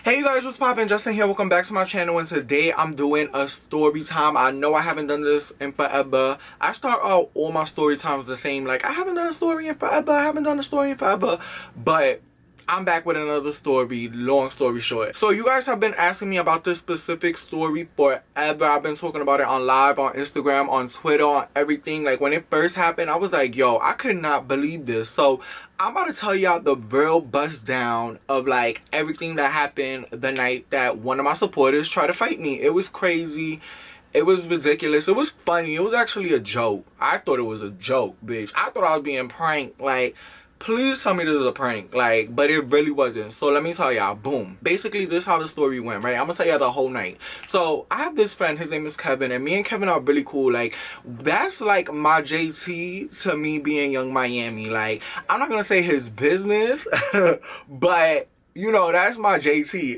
Hey you guys, what's poppin'? Justin here, welcome back to my channel, and today I'm doing a story time. I know I haven't done this in forever. I start out all my story times the same, like I haven't done a story in forever, but I'm back with another story, long story short. So you guys have been asking me about this specific story forever. I've been talking about it on live, on Instagram, on Twitter, on everything. Like when it first happened, I was like, yo, I could not believe this. So I'm about to tell y'all the real bust down of like everything that happened the night that one of my supporters tried to fight me. It was crazy. It was ridiculous. It was funny. It was actually a joke. I thought it was a joke, bitch. I thought I was being pranked. Like, please tell me this is a prank. Like, but it really wasn't. So let me tell y'all, boom. Basically, this is how the story went, right? I'm gonna tell y'all the whole night. So I have this friend, his name is Kevin, and me and Kevin are really cool. Like, that's like my JT to me being Young Miami. Like, I'm not gonna say his business, but you know, that's my JT.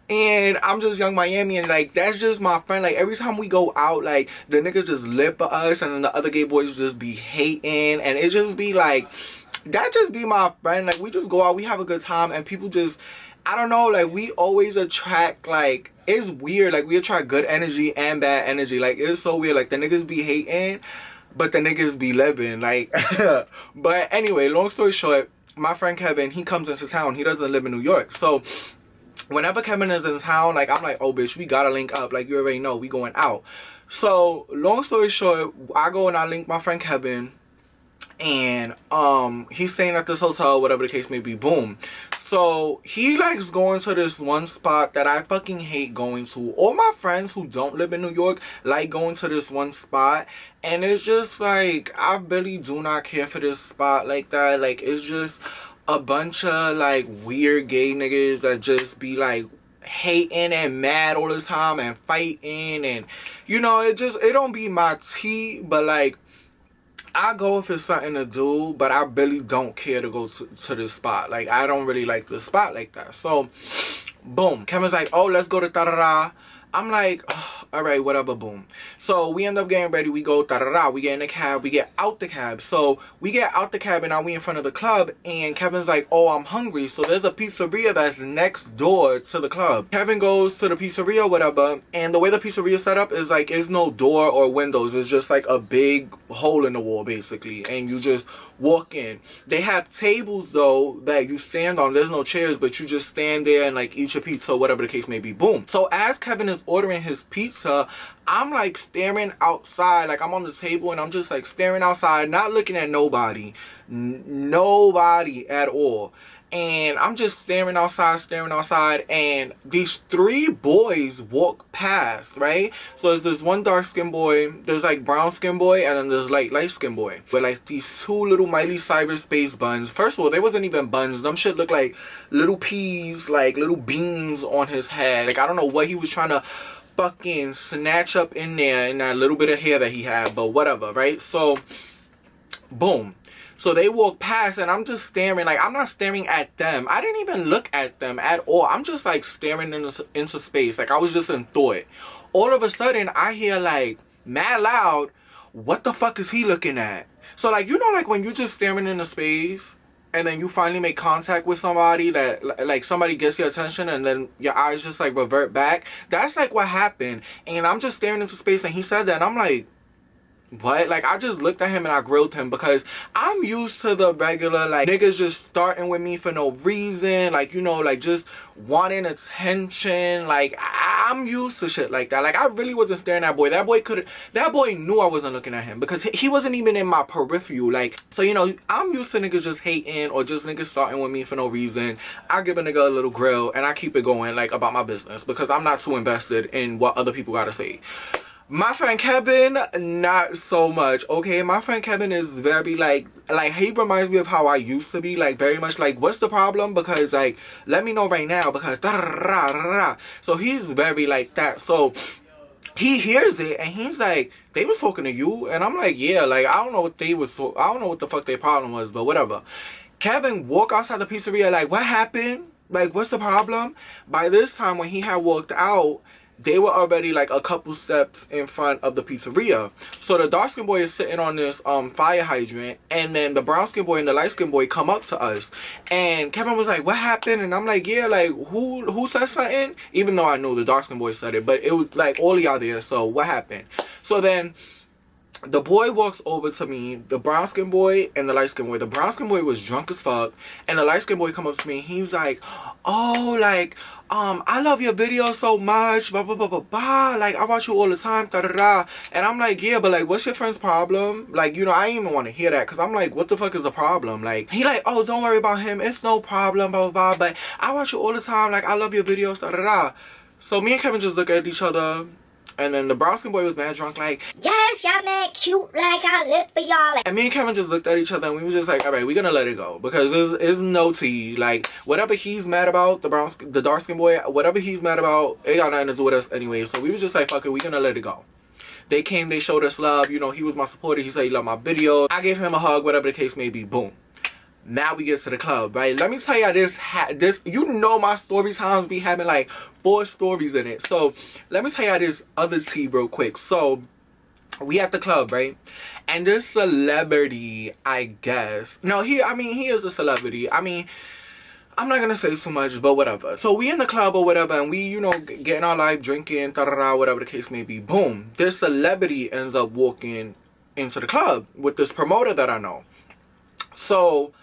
And I'm just Young Miami, and like that's just my friend. Like every time we go out, like the niggas just lip at us, and then the other gay boys just be hating, and it just be like, that just be my friend. Like we just go out, we have a good time, and people just, I don't know, like we always attract, like it's weird, like we attract good energy and bad energy. Like it's so weird. Like the niggas be hating, but the niggas be living. Like but anyway, long story short, my friend Kevin, he comes into town. He doesn't live in New York. So whenever Kevin is in town, like I'm like, oh bitch, we gotta link up. Like you already know, we going out. So long story short, I go and I link my friend Kevin, and he's staying at this hotel, whatever the case may be. Boom. So he likes going to this one spot that I fucking hate going to. All my friends who don't live in New York like going to this one spot, and it's just like, I really do not care for this spot like that. Like it's just a bunch of like weird gay niggas that just be like hating and mad all the time and fighting, and you know, it don't be my tea. But like, I go if it's something to do, but I really don't care to go to this spot. Like, I don't really like the spot like that. So, boom. Kevin's like, oh, let's go to da-da-da. I'm like, oh, all right, whatever, boom. So, we end up getting ready. We go da-da-da. We get in the cab. We get out the cab. So, we get out the cab, and now we in front of the club. And Kevin's like, oh, I'm hungry. So, there's a pizzeria that's next door to the club. Kevin goes to the pizzeria, whatever. And the way the pizzeria is set up is like, there's no door or windows. It's just like a big hole in the wall, basically. And you just walk in. They have tables, though, that you stand on. There's no chairs, but you just stand there and like eat your pizza, whatever the case may be. Boom. So, as Kevin is ordering his pizza, I'm like staring outside. Like I'm on the table and I'm just like staring outside, not looking at nobody. Nobody at all. And I'm just staring outside, and these three boys walk past, right? So there's this one dark skin boy, there's like brown skin boy, and then there's like light skin boy. With like these two little Miley Cyrus space buns. First of all, they wasn't even buns. Them shit look like little peas, like little beans on his head. Like I don't know what he was trying to fucking snatch up in there in that little bit of hair that he had, but whatever, right? So, boom. So they walk past, and I'm just staring. Like, I'm not staring at them. I didn't even look at them at all. I'm just, like, staring into space. Like, I was just in thought. All of a sudden, I hear, like, mad loud, what the fuck is he looking at? So, like, you know, like, when you're just staring into space, and then you finally make contact with somebody that, like, somebody gets your attention, and then your eyes just, like, revert back. That's, like, what happened. And I'm just staring into space, and he said that, and I'm like, what? Like, I just looked at him and I grilled him, because I'm used to the regular, like, niggas just starting with me for no reason. Like, you know, like, just wanting attention. Like, I'm used to shit like that. Like, I really wasn't staring at that boy. That boy knew I wasn't looking at him, because he wasn't even in my peripheral. Like, so, you know, I'm used to niggas just hating or just niggas starting with me for no reason. I give a nigga a little grill and I keep it going, like, about my business, because I'm not too invested in what other people gotta say. My friend Kevin, not so much, okay? My friend Kevin is very, like, he reminds me of how I used to be, like, very much, like, what's the problem? Because, like, let me know right now, because, da-da-da-da-da. So, he's very like that. So, he hears it, and he's like, they was talking to you? And I'm like, yeah, like, I don't know what the fuck their problem was, but whatever. Kevin walked outside the pizzeria, like, what happened? Like, what's the problem? By this time, when he had walked out, they were already like a couple steps in front of the pizzeria. So the dark skin boy is sitting on this fire hydrant, and then the brown skin boy and the light skin boy come up to us, and Kevin was like, what happened? And I'm like, yeah, like who said something? Even though I know the dark skin boy said it, but it was like all of y'all there, so what happened? So then the boy walks over to me, the brown skin boy and the light skin boy. The brown skin boy was drunk as fuck, and the light skin boy come up to me and he's like, oh, like, I love your video so much, blah, blah, blah, blah, blah. Like, I watch you all the time, da, da, da. And I'm like, yeah, but, like, what's your friend's problem? Like, you know, I didn't even want to hear that, because I'm like, what the fuck is the problem? Like, he like, oh, don't worry about him. It's no problem, blah, blah, blah. But I watch you all the time. Like, I love your videos, da, da, da. So me and Kevin just look at each other. And then the brown skin boy was mad drunk, like, yes, y'all mad cute, like, I live for y'all. Like, and me and Kevin just looked at each other and we were just like, all right, we're gonna let it go. Because there's no tea. Like, whatever he's mad about, the dark skin boy, whatever he's mad about, it got nothing to do with us anyway. So we was just like, fuck it, we're gonna let it go. They came, they showed us love. You know, he was my supporter. He said he loved my video. I gave him a hug, whatever the case may be. Boom. Now we get to the club, right? Let me tell y'all this, you know my story times be having like 4 stories in it. So let me tell y'all this other tea real quick. So we at the club, right? And this celebrity, I guess. No, he is a celebrity. I mean, I'm not gonna say so much, but whatever. So we in the club or whatever, and we, you know, getting our life, drinking, da-da-da, whatever the case may be. Boom. This celebrity ends up walking into the club with this promoter that I know. So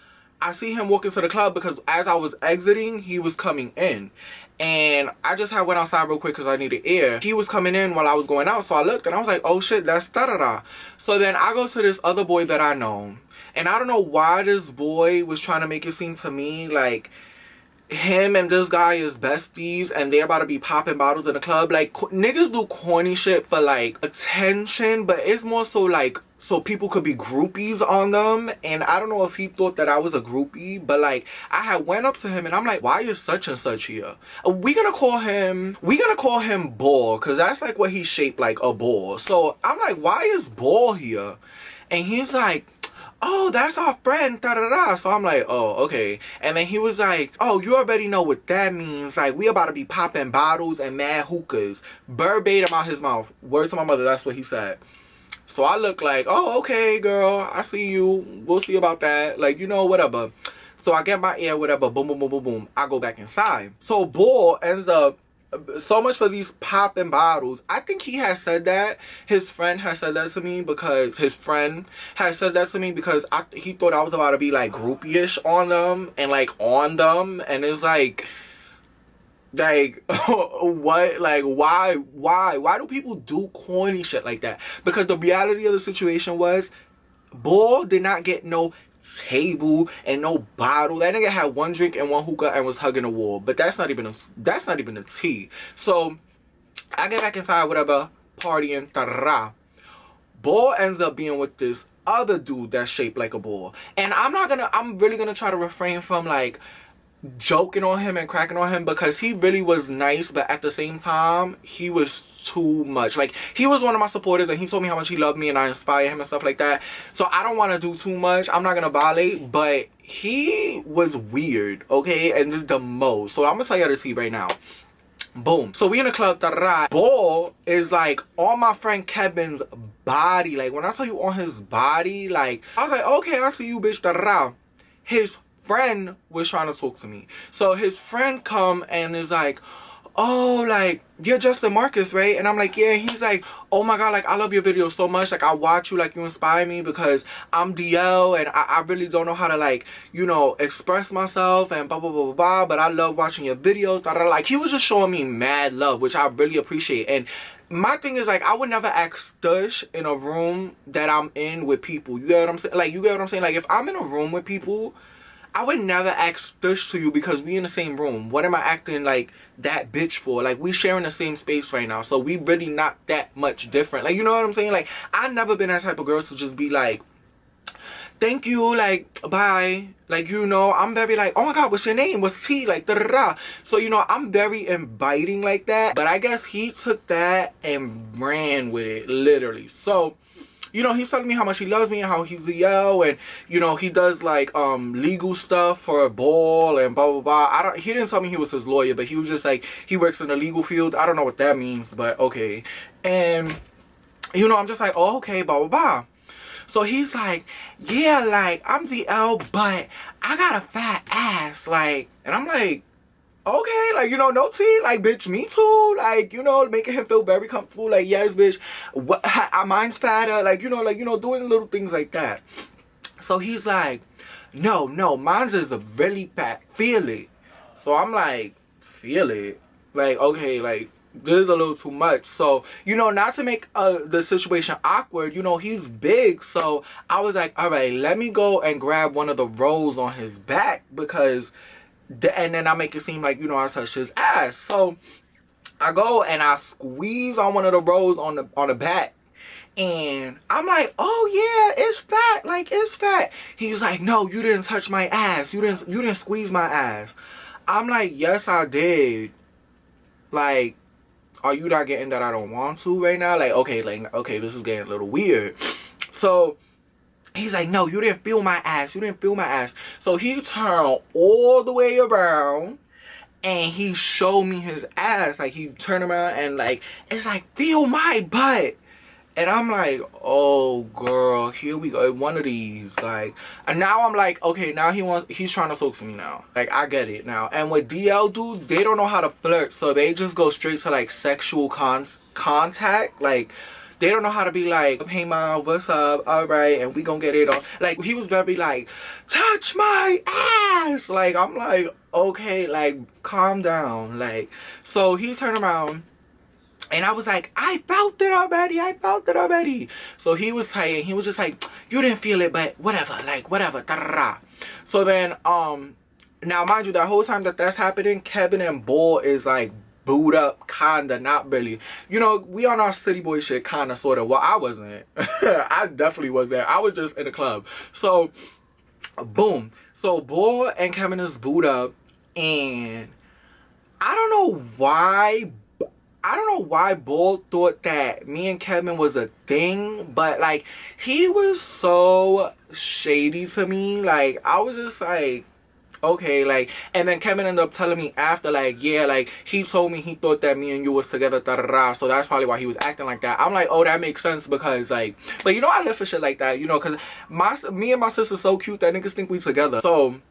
I see him walk into the club because as I was exiting, he was coming in. And I just went outside real quick because I needed air. He was coming in while I was going out, so I looked and I was like, oh shit, that's da-da-da. So then I go to this other boy that I know. And I don't know why this boy was trying to make it seem to me like him and this guy is besties and they're about to be popping bottles in the club. Like, niggas do corny shit for like attention, but it's more so like so people could be groupies on them. And I don't know if he thought that I was a groupie, but like I had went up to him and I'm like, why is such and such here? We gonna call him Ball, because that's like what he's shaped, like a ball. So I'm like, why is Ball here? And he's like, oh, that's our friend, da-da-da. So I'm like, oh, okay. And then he was like, oh, you already know what that means. Like, we about to be popping bottles and mad hookahs. Verbatim out his mouth. Word to my mother, that's what he said. So I look like, oh, okay, girl, I see you. We'll see about that. Like, you know, whatever. So I get my ear, whatever, boom, boom, boom, boom, boom. I go back inside. So Ball ends up, so much for these popping bottles. I think he has said that. His friend has said that to me because he thought I was about to be like groupie-ish on them and like on them. And it's like what? Like, why do people do corny shit like that? Because the reality of the situation was Ball did not get no table and no bottle. That nigga had 1 drink and 1 hookah and was hugging the wall. But that's not even a tea. So I get back inside, whatever, partying, ta-ra. Ball ends up being with this other dude that's shaped like a ball. And I'm really gonna try to refrain from like joking on him and cracking on him, because he really was nice, but at the same time he was too much. Like, he was one of my supporters and he told me how much he loved me and I inspire him and stuff like that. So I don't want to do too much. I'm not gonna violate, but he was weird, okay? And this is the most. So I'm gonna tell you the tea right now. Boom. So we in the club, da-da-da. Ball is like on my friend Kevin's body. Like, when I tell you on his body, like, I was like, okay, I see you, bitch, da-da-da. His friend was trying to talk to me. So his friend come and is like, oh, like, you're Justin Marcus, right? And I'm like, yeah. He's like, oh my god, like, I love your videos so much. Like, I watch you, like, you inspire me because I'm DL and I really don't know how to, like, you know, express myself and blah, blah, blah, blah, blah. But I love watching your videos. Da, da, da. Like, he was just showing me mad love, which I really appreciate. And my thing is, like, I would never act stush in a room that I'm in with people. You get what I'm saying? Like, you get what I'm saying? Like, if I'm in a room with people, I would never act stush to you because we in the same room. What am I acting like that bitch for? Like, we sharing the same space right now, so we really not that much different. Like, you know what I'm saying? Like, I've never been that type of girl to just be like, thank you, like, bye. Like, you know, I'm very like, oh my god, what's your name? What's tea? Like, da da da. So, you know, I'm very inviting like that. But I guess he took that and ran with it, literally. So you know, he's telling me how much he loves me and how he's Leo, and you know, he does like legal stuff for a ball and blah blah blah. He didn't tell me he was his lawyer, but he was just like, he works in the legal field. I don't know what that means, but okay. And you know, I'm just like, oh, okay, blah blah blah. So he's like, yeah, like, I'm DL, but I got a fat ass, like, and I'm like, okay, like, you know, no tea, like, bitch, me too, like, you know, making him feel very comfortable, like, yes, bitch, what, mine's fatter, like, you know, doing little things like that. So he's like, no, mine's is a really fat, feel it. So I'm like, feel it? Like, okay, like, this is a little too much. So, you know, not to make the situation awkward, you know, he's big. So I was like, all right, let me go and grab one of the rolls on his back, because and then I make it seem like, you know, I touched his ass. So I go and I squeeze on one of the rolls on the back, and I'm like, oh yeah, it's fat, like, it's fat. He's like, no, you didn't touch my ass, you didn't squeeze my ass. I'm like, yes I did. Like, are you not getting that I don't want to right now? Like, okay, this is getting a little weird. So he's like, no, you didn't feel my ass. You didn't feel my ass. So he turned all the way around and he showed me his ass. Like, he turned around and like, it's like, feel my butt. And I'm like, oh girl, here we go, one of these, like, and now I'm like, okay, now he's trying to talk to me now. Like, I get it now. And with DL dudes, they don't know how to flirt, so they just go straight to like sexual contact. Like, they don't know how to be like, hey mom, what's up, all right, and we gonna get it on. Like, he was very like, touch my ass. Like, I'm like, okay, like, calm down. Like, so he turned around. And I was like, I felt it already. So he was saying, he was just like, you didn't feel it, but whatever, like, whatever. Da-da-da. So then, now mind you, that whole time that's happening, Kevin and Bull is like booed up, kinda, not really. You know, we on our city boy shit, kinda, sorta. Well, I wasn't. I definitely was there. I was just in the club. So, boom. So Bull and Kevin is booed up, and I don't know why Bull thought that me and Kevin was a thing, but like, he was so shady to me. Like, I was just like, okay, like, and then Kevin ended up telling me after, like, yeah, like, he told me he thought that me and you was together, da-da-da, so that's probably why he was acting like that. I'm like, oh, that makes sense, because, like, but you know, I live for shit like that, you know, because me and my sister's so cute that niggas think we together. So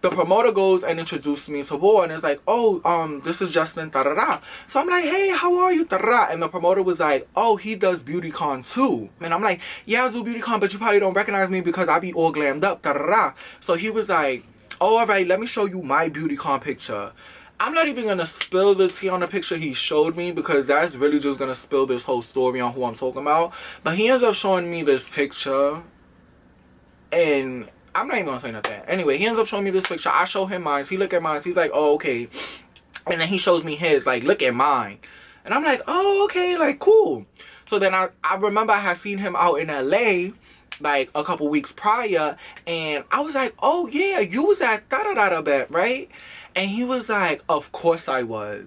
the promoter goes and introduces me to Bull, and it's like, oh, this is Justin, da-da-da. So I'm like, hey, how are you, da-da-da. And the promoter was like, oh, he does BeautyCon too. And I'm like, yeah, I do BeautyCon, but you probably don't recognize me because I be all glammed up, da-da-da. So he was like, oh, all right, let me show you my BeautyCon picture. I'm not even going to spill the tea on the picture he showed me, because that's really just going to spill this whole story on who I'm talking about. But he ends up showing me this picture, and I'm not even gonna say nothing. Anyway, he ends up showing me this picture. I show him mine. He look at mine. He's like, oh, okay. And then he shows me his, like, look at mine. And I'm like, oh, okay, like, cool. So then I remember I had seen him out in LA, like, a couple weeks prior. And I was like, oh, yeah, you was at da-da-da-da bet, right? And he was like, of course I was.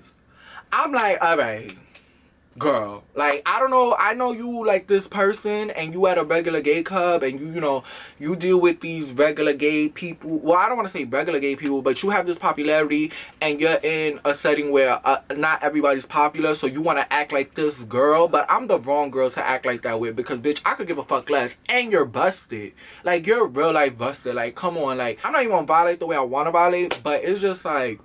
I'm like, all right, girl, like, I don't know, I know you like this person, and you at a regular gay club, and you know, you deal with these regular gay people. Well, I don't want to say regular gay people, but you have this popularity, and you're in a setting where not everybody's popular, so you want to act like this girl. But I'm the wrong girl to act like that with, because bitch, I could give a fuck less, and you're busted. Like, you're real life busted. Like, come on. Like, I'm not even gonna violate the way I want to violate, but it's just like,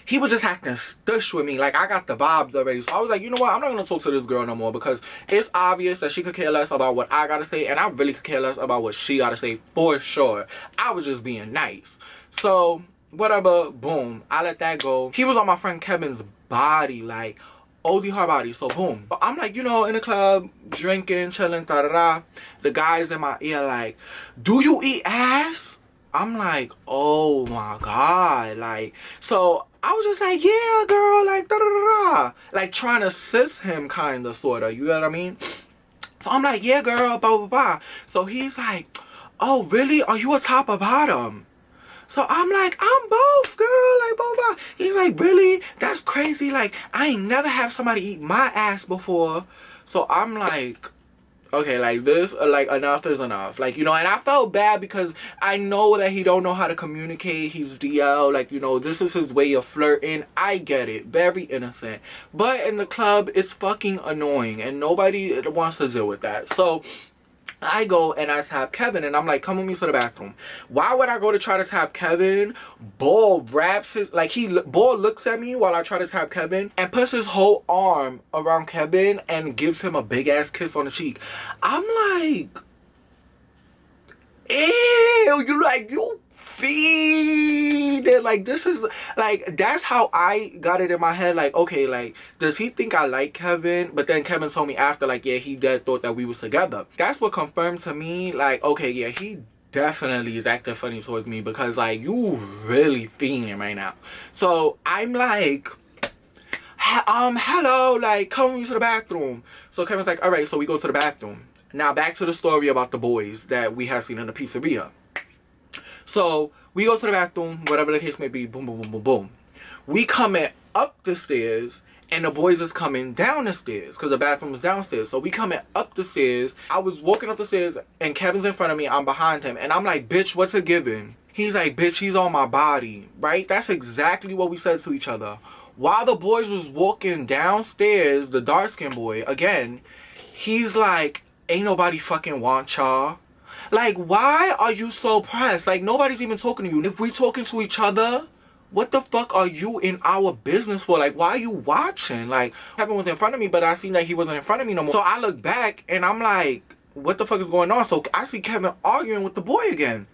he was just acting stush with me. Like, I got the vibes already. So I was like, you know what? I'm not going to talk to this girl no more, because it's obvious that she could care less about what I got to say, and I really could care less about what she got to say, for sure. I was just being nice. So, whatever, boom. I let that go. He was on my friend Kevin's body, like, OD hard body. So, boom. I'm like, you know, in the club, drinking, chilling, da-da-da. The guy's in my ear like, do you eat ass? I'm like, oh my God. Like, so I was just like, yeah, girl, like, da-da-da-da. Like, trying to sis him, kind of, sort of. You know what I mean? So I'm like, yeah, girl, blah, blah, blah. So he's like, oh, really? Are you a top or bottom? So I'm like, I'm both, girl, like, blah, blah. He's like, really? That's crazy. Like, I ain't never have somebody eat my ass before. So I'm like, okay, like this, like enough is enough. Like, you know, and I felt bad because I know that he don't know how to communicate. He's DL, like, you know, this is his way of flirting. I get it. Very innocent. But in the club, it's fucking annoying and nobody wants to deal with that. So I go and I tap Kevin and I'm like, come with me to the bathroom. Why would I go to try to tap Kevin? Ball wraps his, like Ball looks at me while I try to tap Kevin and puts his whole arm around Kevin and gives him a big ass kiss on the cheek. I'm like, ew, you feed it. Like, this is like, that's how I got it in my head. Like, okay, like, does he think I like Kevin? But then Kevin told me after, like, yeah, he dead thought that we was together. That's what confirmed to me, like, okay, yeah, he definitely is acting funny towards me because, like, you really fiending right now. So I'm like, hello, like, come with me to the bathroom. So Kevin's like, all right, so we go to the bathroom. Now back to the story about the boys that we have seen in the pizzeria. So we go to the bathroom, whatever the case may be, boom, boom, boom, boom, boom. We coming up the stairs, and the boys is coming down the stairs, because the bathroom is downstairs. So we coming up the stairs. I was walking up the stairs, and Kevin's in front of me, I'm behind him, and I'm like, bitch, what's a given? He's like, bitch, he's on my body, right? That's exactly what we said to each other. While the boys was walking downstairs, the dark-skinned boy, again, he's like, ain't nobody fucking want y'all. Like, why are you so pressed? Like, nobody's even talking to you. If we talking to each other, what the fuck are you in our business for? Like, why are you watching? Like, Kevin was in front of me, but I seen that he wasn't in front of me no more. So I look back, and I'm like, what the fuck is going on? So I see Kevin arguing with the boy again.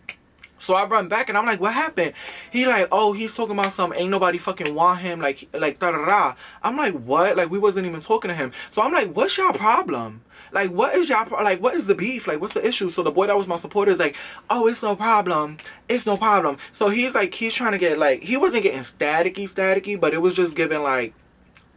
So I run back, and I'm like, what happened? He like, oh, he's talking about some, ain't nobody fucking want him, like da-da-da. I'm like, what? Like, we wasn't even talking to him. So I'm like, what's y'all problem? Like, what is y'all, like, what is the beef? Like, what's the issue? So the boy that was my supporter is like, oh, it's no problem. It's no problem. So he's like, he's trying to get, like, he wasn't getting staticky, but it was just giving, like,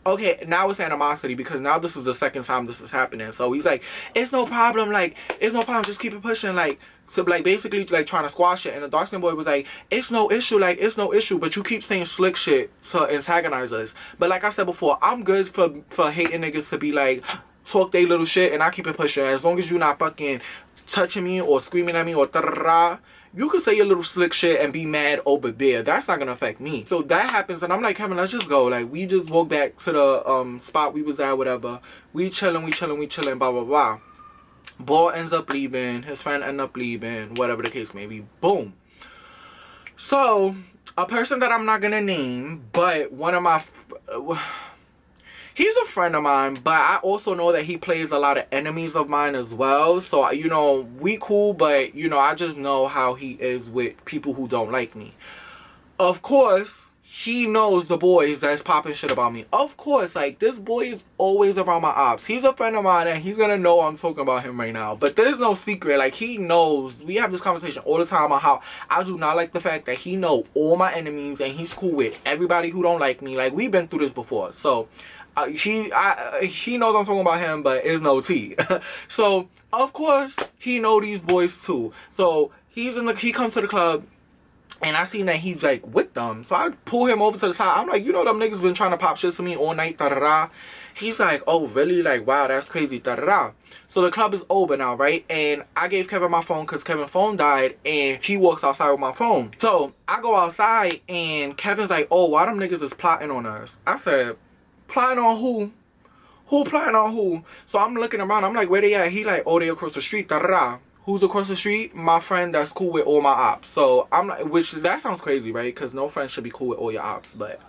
okay, now it's animosity because now this is the second time this is happening. So he's like, it's no problem. Like, it's no problem. Just keep it pushing. Like, so, like, basically, like, trying to squash it. And the dark-skinned boy was like, it's no issue. Like, it's no issue. But you keep saying slick shit to antagonize us. But like I said before, I'm good for hating niggas to be like, talk they little shit, and I keep it pushing. As long as you're not fucking touching me or screaming at me or da-da-da, you can say your little slick shit and be mad over there. That's not gonna affect me. So that happens, and I'm like, Kevin, let's just go. Like, we just walk back to the spot we was at, whatever. We chilling, blah, blah, blah. Ball ends up leaving. His friend ends up leaving. Whatever the case may be. Boom. So, a person that I'm not gonna name, but one of my... he's a friend of mine, but I also know that he plays a lot of enemies of mine as well. So, you know, we cool, but, you know, I just know how he is with people who don't like me. Of course, he knows the boys that's popping shit about me. Of course, like, this boy is always around my ops. He's a friend of mine, and he's gonna know I'm talking about him right now. But there's no secret. Like, he knows. We have this conversation all the time on how I do not like the fact that he know all my enemies, and he's cool with everybody who don't like me. Like, we've been through this before. So... he knows I'm talking about him, but it's no tea. So of course he know these boys too. So he comes to the club, and I seen that he's like with them. So I pull him over to the side. I'm like, you know, them niggas been trying to pop shit to me all night, da da da. He's like, oh really? Like, wow, that's crazy, da da da. So the club is over now, right? And I gave Kevin my phone because Kevin's phone died, and he walks outside with my phone. So I go outside, and Kevin's like, oh, why them niggas is plotting on us? I said, plotting on who? Who plotting on who? So I'm looking around. I'm like, where they at? He like, oh, they across the street. Da da da. Who's across the street? My friend that's cool with all my ops. So I'm like, which that sounds crazy, right? Because no friend should be cool with all your ops, but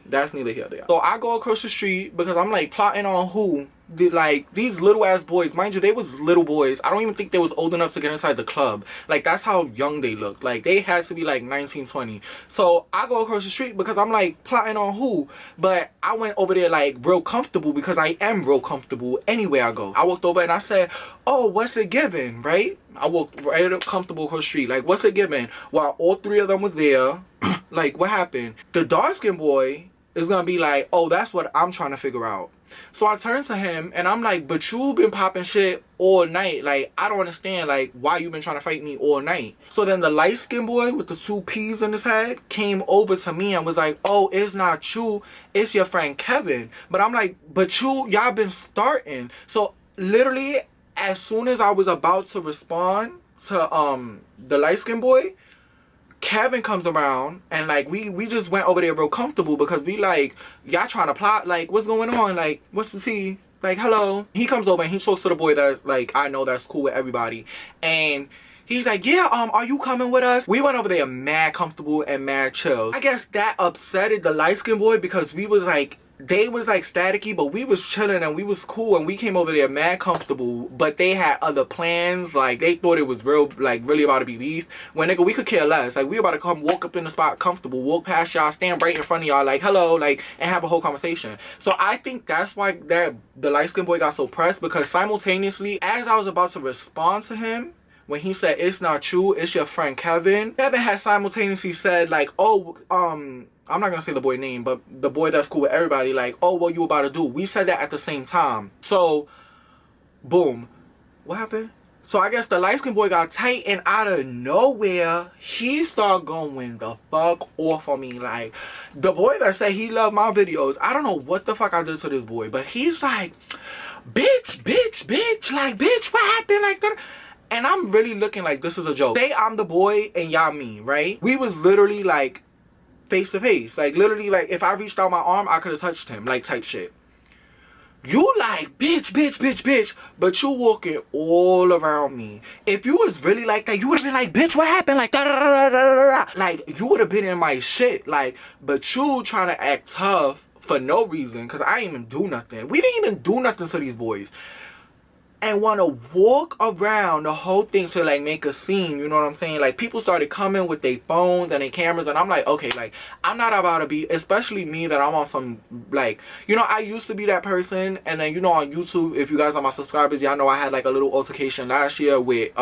that's neither here nor there. So I go across the street because I'm like, plotting on who? Like, these little ass boys, mind you, they was little boys. I don't even think they was old enough to get inside the club. Like, that's how young they looked. Like, they had to be like 19, 20. So I go across the street because I'm like, plotting on who? But I went over there like real comfortable because I am real comfortable anywhere I go. I walked over and I said, oh, what's it giving, right? I walked right up comfortable across the street. Like, what's it giving? While all three of them was there, like, what happened? The dark-skinned boy is gonna be like, oh, that's what I'm trying to figure out. So I turn to him and I'm like, but you've been popping shit all night. Like, I don't understand, like, why you been trying to fight me all night. So then the light-skinned boy with the 2 P's in his head came over to me and was like, oh, it's not you, it's your friend Kevin. But I'm like, but y'all been starting. So literally as soon as I was about to respond to the light-skinned boy, Kevin comes around, and like we just went over there real comfortable because we like, y'all trying to plot, like what's going on, like what's the tea, like hello. He comes over and he talks to the boy that like I know that's cool with everybody, and he's like, yeah, are you coming with us? We went over there mad comfortable and mad chill. I guess that upsetted the light-skinned boy because we was like, they was like staticky, but we was chilling and we was cool, and we came over there mad comfortable, but they had other plans. Like they thought it was real, like really about to be beef, when nigga we could care less. Like we about to come walk up in the spot comfortable, walk past y'all, stand right in front of y'all like hello, like, and have a whole conversation. So I think that's why that the light-skinned boy got so pressed, because simultaneously as I was about to respond to him, when he said it's not true, it's your friend Kevin, Kevin had simultaneously said like, oh, I'm not gonna say the boy name, but the boy that's cool with everybody, like, oh, what you about to do? We said that at the same time. So, boom. What happened? So I guess the light-skinned boy got tight, and out of nowhere, he started going the fuck off on me. Like, the boy that said he loved my videos, I don't know what the fuck I did to this boy, but he's like, bitch, like, bitch, what happened? Like that. And I'm really looking like this is a joke. Say I'm the boy and y'all me, right? We was literally like face to face. Like literally, like if I reached out my arm, I could have touched him, like type shit. You like bitch, but you walking all around me. If you was really like that, you would have been like, bitch, what happened? Like da da da da da da. Like you would have been in my shit. Like, but you trying to act tough for no reason, cause I didn't even do nothing. We didn't even do nothing to these boys. And want to walk around the whole thing to like make a scene, you know what I'm saying? Like people started coming with their phones and their cameras, and I'm like, okay, like I'm not about to be, especially me that I'm on some like, you know, I used to be that person. And then, you know, on YouTube, if you guys are my subscribers, y'all know I had like a little altercation last year with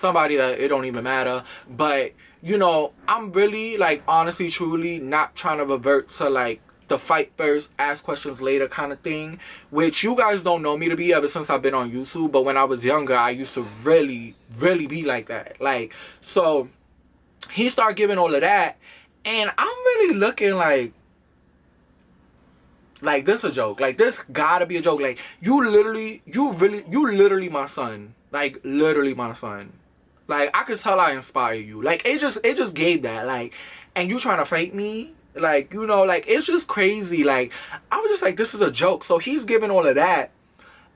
somebody that it don't even matter. But you know, I'm really like honestly truly not trying to revert to like the fight first, ask questions later kind of thing, which you guys don't know me to be ever since I've been on YouTube. But when I was younger, I used to really be like that. Like, so he started giving all of that, and I'm really looking like this a joke. Like this gotta be a joke. Like you literally my son. Like literally my son. Like I could tell I inspire you. Like it just gave that. Like, and you trying to fight me? Like, you know, like, it's just crazy. Like, I was just like, this is a joke. So he's giving all of that.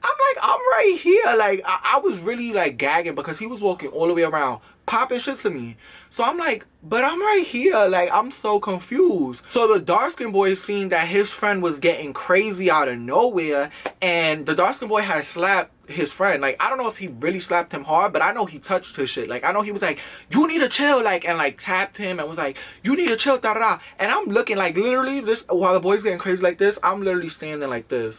I'm like, I'm right here. Like, I was really, like, gagging because he was walking all the way around, popping shit to me. So I'm like, but I'm right here. Like, I'm so confused. So the dark-skinned boy seen that his friend was getting crazy out of nowhere, and the dark-skinned boy had slapped his friend. Like, I don't know if he really slapped him hard, but I know he touched his shit. Like, I know he was like, you need to chill, like, and like tapped him and was like, you need to chill, da da da. And I'm looking like literally this, while the boy's getting crazy like this, I'm literally standing like this,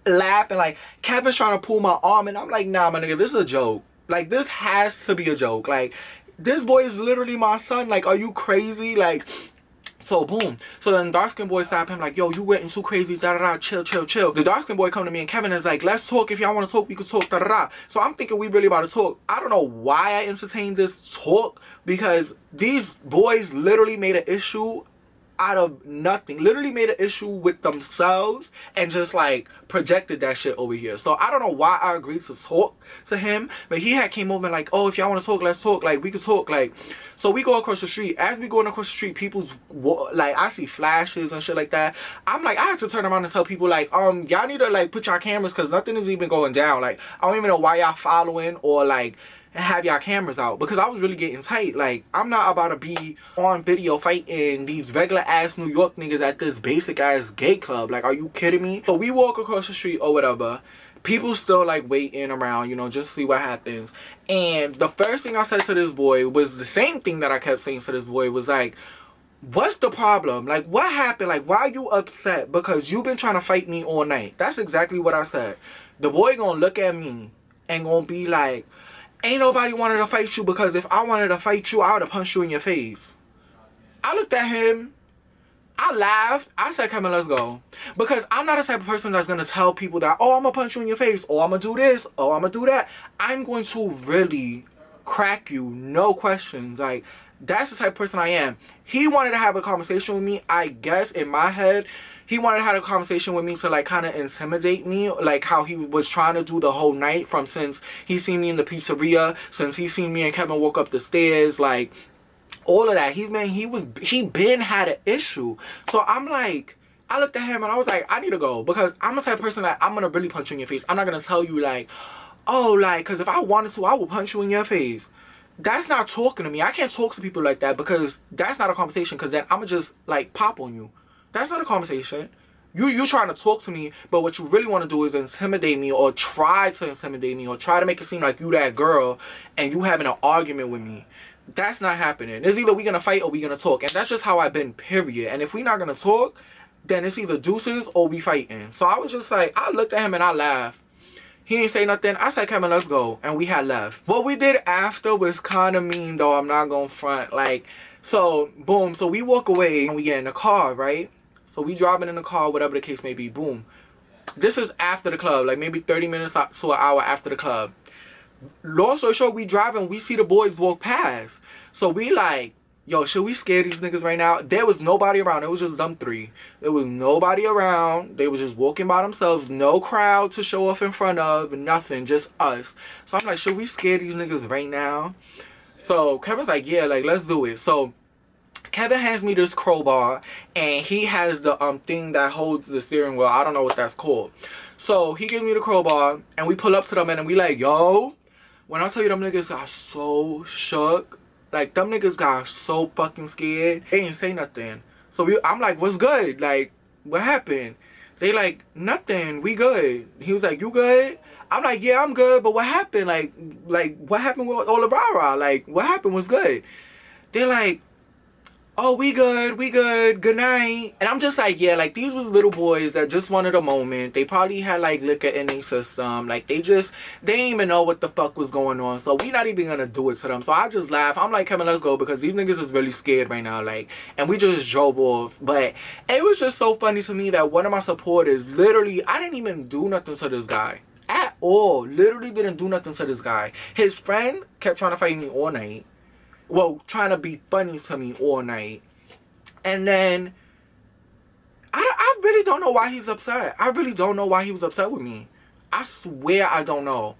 laughing. Like Kevin's trying to pull my arm, and I'm like, nah, my nigga, this is a joke. Like, this has to be a joke. Like, this boy is literally my son. Like, are you crazy? Like, so boom. So then dark-skinned boy slapped him like, yo, you went too crazy, da da da, chill. The dark-skinned boy come to me and Kevin is like, let's talk. If y'all want to talk, we can talk, da da da. So I'm thinking we really about to talk. I don't know why I entertained this talk, because these boys literally made an issue out of nothing. Literally made an issue with themselves and just like projected that shit over here. So I don't know why I agreed to talk to him, but he had came over and like, oh, if y'all want to talk, let's talk. Like, we could talk. Like, so we go across the street. As we going across the street, people's like, I see flashes and shit like that. I'm like, I have to turn around and tell people like, y'all need to like put y'all cameras, because nothing is even going down. Like, I don't even know why y'all following or like have y'all cameras out, because I was really getting tight. Like, I'm not about to be on video fighting these regular ass New York niggas at this basic ass gay club. Like, are you kidding me? So we walk across the street or whatever. People still like waiting around, you know, just see what happens. And the first thing I said to this boy was the same thing that I kept saying to this boy, was like, what's the problem? Like, what happened? Like, why are you upset? Because you've been trying to fight me all night. That's exactly what I said. The boy gonna look at me and gonna be like, ain't nobody wanted to fight you, because if I wanted to fight you, I would have punched you in your face. I looked at him. I laughed. I said, come on, let's go. Because I'm not the type of person that's going to tell people that, oh, I'm going to punch you in your face, or I'm going to do this, or I'm going to do that. I'm going to really crack you, no questions. Like, that's the type of person I am. He wanted to have a conversation with me. I guess in my head, he wanted to have a conversation with me to like kind of intimidate me, like how he was trying to do the whole night, from since he seen me in the pizzeria, since he seen me and Kevin walk up the stairs, like all of that. He been had an issue. So I'm like, I looked at him and I was like, I need to go, because I'm the type of person that I'm gonna really punch you in your face. I'm not gonna tell you like, oh, like, because if I wanted to, I would punch you in your face. That's not talking to me. I can't talk to people like that, because that's not a conversation, because then I'm gonna just like pop on you. That's not a conversation. You trying to talk to me, but what you really want to do is intimidate me, or try to intimidate me, or try to make it seem like you that girl and you having an argument with me. That's not happening. It's either we gonna fight or we gonna talk, and that's just how I've been, period. And if we not gonna talk, then it's either deuces or we fighting. So I was just like, I looked at him and I laughed. He didn't say nothing. I said, Kevin, let's go. And we had left. What we did after was kind of mean, though. I'm not gonna front. Like, so, boom. So we walk away and we get in the car, right? So we driving in the car, whatever the case may be. Boom. This is after the club. Like, maybe 30 minutes to an hour after the club. Long story short, we driving. We see the boys walk past. So we like, yo, should we scare these niggas right now? There was nobody around. It was just them three. There was nobody around. They was just walking by themselves. No crowd to show off in front of. Nothing. Just us. So I'm like, should we scare these niggas right now? So Kevin's like, yeah, like, let's do it. So Kevin hands me this crowbar, and he has the thing that holds the steering wheel. I don't know what that's called. So he gives me the crowbar, and we pull up to them, and we like, yo, when I tell you them niggas got so shook, like, them niggas got so fucking scared. They didn't say nothing. So I'm like, what's good? Like, what happened? They like, nothing. We good. He was like, you good? I'm like, yeah, I'm good. But what happened? Like what happened with all the rah-rah? Like, what happened was good. They're like, oh, we good, good night. And I'm just like, yeah, like, these was little boys that just wanted a moment. They probably had, like, liquor in their system. Like, they didn't even know what the fuck was going on. So we not even gonna do it to them. So I just laugh. I'm like, Kevin, let's go, because these niggas is really scared right now. Like, and we just drove off. But it was just so funny to me that one of my supporters, literally, I didn't even do nothing to this guy. At all. Literally didn't do nothing to this guy. His friend kept trying to fight me all night. Well, trying to be funny to me all night. And then, I really don't know why he's upset. I really don't know why he was upset with me. I swear I don't know.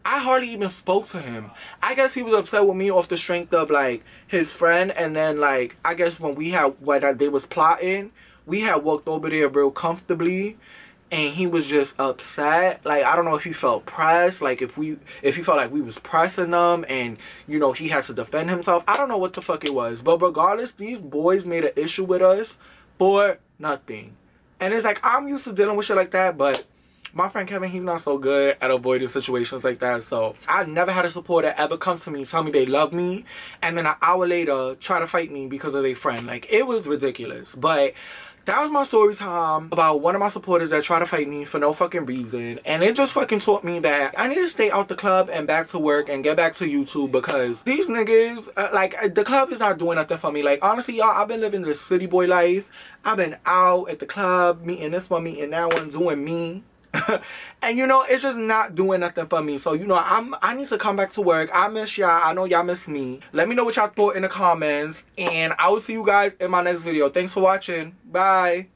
I hardly even spoke to him. I guess he was upset with me off the strength of, like, his friend. And then, like, I guess when they was plotting, we had walked over there real comfortably. And he was just upset. Like, I don't know if he felt pressed. Like, if he felt like we was pressing him, and, you know, he had to defend himself. I don't know what the fuck it was. But regardless, these boys made an issue with us for nothing. And it's like, I'm used to dealing with shit like that. But my friend Kevin, he's not so good at avoiding situations like that. So I never had a supporter ever come to me, tell me they love me, and then an hour later try to fight me because of their friend. Like, it was ridiculous. But that was my story time about one of my supporters that tried to fight me for no fucking reason. And it just fucking taught me that I need to stay out the club and back to work and get back to YouTube, because these niggas, the club is not doing nothing for me. Like, honestly, y'all, I've been living this city boy life. I've been out at the club, meeting this one, meeting that one, doing me. And, you know, it's just not doing nothing for me. So, you know, I need to come back to work. I miss y'all. I know y'all miss me. Let me know what y'all thought in the comments, and I will see you guys in my next video. Thanks for watching. Bye.